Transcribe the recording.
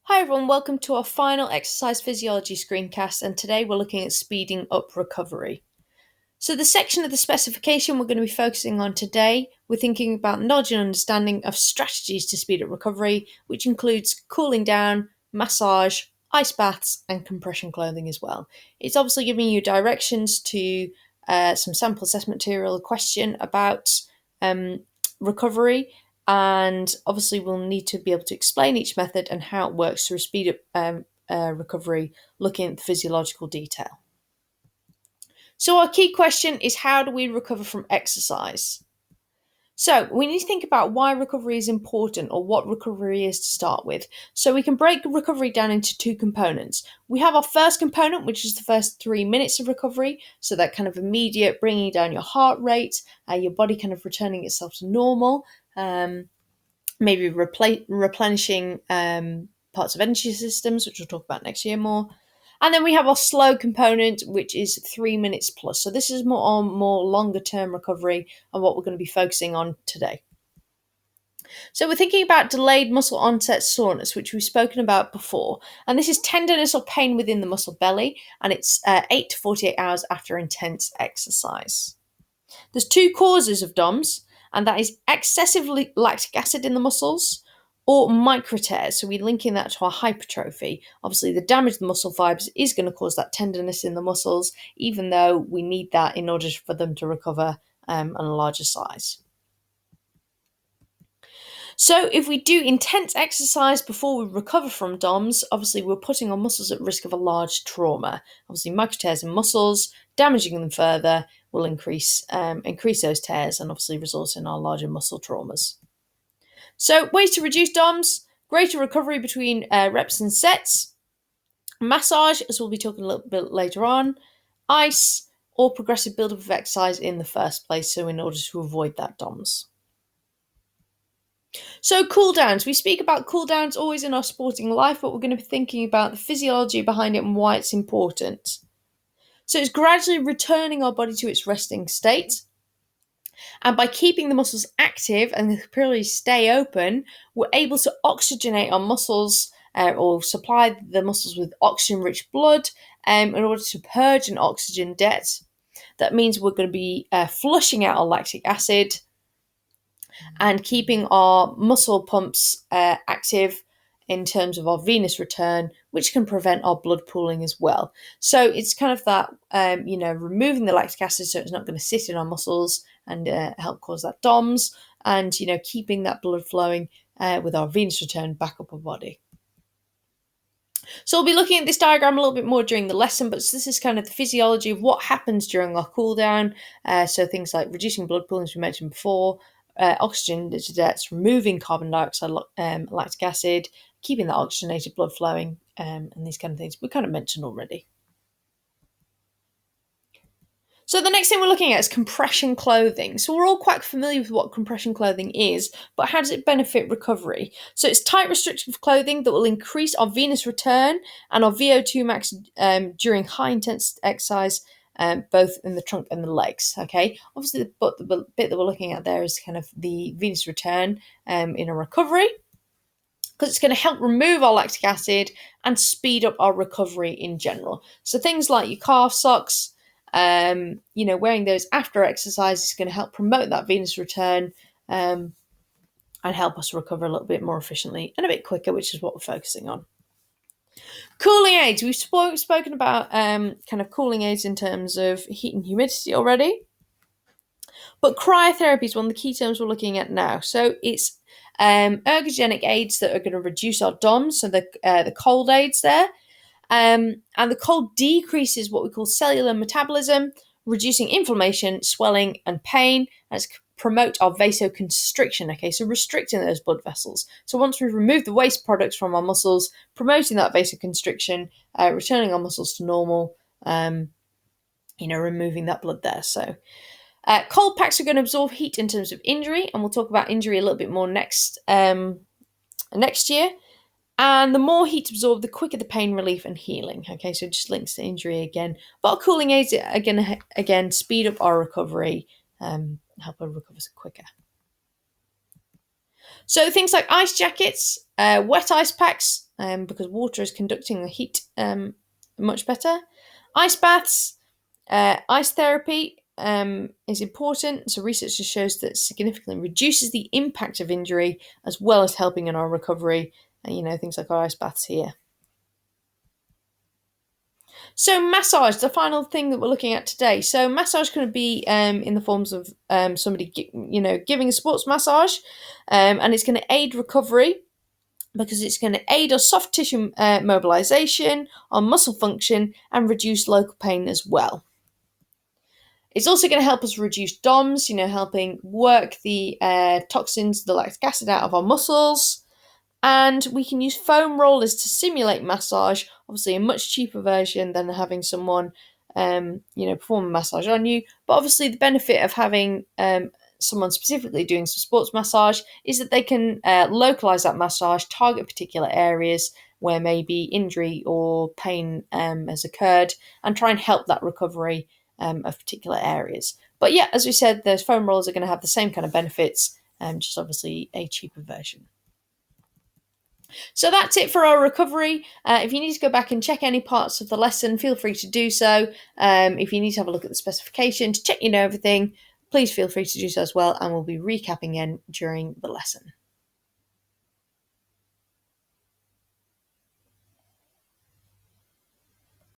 Hi everyone, welcome to our final exercise physiology screencast, and today we're looking at speeding up recovery. So the section of the specification we're going to be focusing on today, we're thinking about knowledge and understanding of strategies to speed up recovery, which includes cooling down, massage, ice baths, and compression clothing as well. It's obviously giving you directions to some sample assessment material, a question about recovery, and obviously we'll need to be able to explain each method and how it works to speed up recovery, looking at the physiological detail. So our key question is, how do we recover from exercise? So we need to think about why recovery is important, or what recovery is to start with. So we can break recovery down into two components. We have our first component, which is the first 3 minutes of recovery. So that kind of immediate bringing down your heart rate, your body kind of returning itself to normal, maybe replenishing parts of energy systems, which we'll talk about next year more. And then we have our slow component, which is 3 minutes plus. So this is more longer term recovery and what we're going to be focusing on today. So we're thinking about delayed muscle onset soreness, which we've spoken about before. And this is tenderness or pain within the muscle belly, and it's 8 to 48 hours after intense exercise. There's two causes of DOMS, and that is excessive lactic acid in the muscles or micro tears. So we're linking that to our hypertrophy. Obviously, the damage to the muscle fibers is going to cause that tenderness in the muscles, even though we need that in order for them to recover on a larger size. So if we do intense exercise before we recover from DOMS, obviously we're putting our muscles at risk of a large trauma. Obviously, micro tears in muscles, damaging them further, will increase those tears and obviously result in our larger muscle traumas. So ways to reduce DOMS: greater recovery between reps and sets, massage, as we'll be talking a little bit later on, ice, or progressive build-up of exercise in the first place, so in order to avoid that DOMS. So cool downs. We speak about cool downs always in our sporting life, but we're going to be thinking about the physiology behind it and why it's important. So it's gradually returning our body to its resting state. And by keeping the muscles active and the capillaries stay open, we're able to oxygenate our muscles or supply the muscles with oxygen-rich blood in order to purge an oxygen debt. That means we're going to be flushing out our lactic acid and keeping our muscle pumps active in terms of our venous return, which can prevent our blood pooling as well. So it's kind of that, removing the lactic acid so it's not going to sit in our muscles and help cause that DOMS, and, keeping that blood flowing with our venous return back up our body. So we'll be looking at this diagram a little bit more during the lesson, but this is kind of the physiology of what happens during our cool down. So things like reducing blood pooling, as we mentioned before, oxygen debts, removing carbon dioxide, lactic acid, keeping that oxygenated blood flowing, and these kind of things we kind of mentioned already. So the next thing we're looking at is compression clothing. So we're all quite familiar with what compression clothing is, but how does it benefit recovery? So it's tight restrictive clothing that will increase our venous return and our VO2 max during high intensity exercise, both in the trunk and the legs. Okay, obviously the bit that we're looking at there is kind of the venous return in a recovery, because it's going to help remove our lactic acid and speed up our recovery in general. So things like your calf socks, wearing those after exercise is going to help promote that venous return and help us recover a little bit more efficiently and a bit quicker, which is what we're focusing on. Cooling aids. We've spoken about kind of cooling aids in terms of heat and humidity already. But cryotherapy is one of the key terms we're looking at now. So it's ergogenic aids that are going to reduce our DOMS, so the cold aids there. And the cold decreases what we call cellular metabolism, reducing inflammation, swelling, and pain, and it's promote our vasoconstriction. Okay, so restricting those blood vessels. So once we've removed the waste products from our muscles, promoting that vasoconstriction, returning our muscles to normal, removing that blood there. So cold packs are going to absorb heat in terms of injury, and we'll talk about injury a little bit more next year. And the more heat absorbed, the quicker the pain relief and healing. Okay, so it just links to injury again. But our cooling aids are going to, again, speed up our recovery, help us recover quicker. So things like ice jackets, wet ice packs, because water is conducting the heat much better. Ice baths, ice therapy is important. So research just shows that significantly reduces the impact of injury as well as helping in our recovery. Things like our ice baths here. So massage, the final thing that we're looking at today. So massage can be in the forms of somebody, giving a sports massage, and it's going to aid recovery because it's going to aid our soft tissue mobilization, our muscle function, and reduce local pain as well. It's also going to help us reduce DOMS, helping work the toxins, the lactic acid out of our muscles. And we can use foam rollers to simulate massage, obviously a much cheaper version than having someone, perform a massage on you. But obviously the benefit of having someone specifically doing some sports massage is that they can localize that massage, target particular areas where maybe injury or pain has occurred, and try and help that recovery of particular areas. But yeah, as we said, those foam rollers are going to have the same kind of benefits, just obviously a cheaper version. So that's it for our recovery. If you need to go back and check any parts of the lesson, feel free to do so. If you need to have a look at the specification to check you know everything, please feel free to do so as well, and we'll be recapping in during the lesson.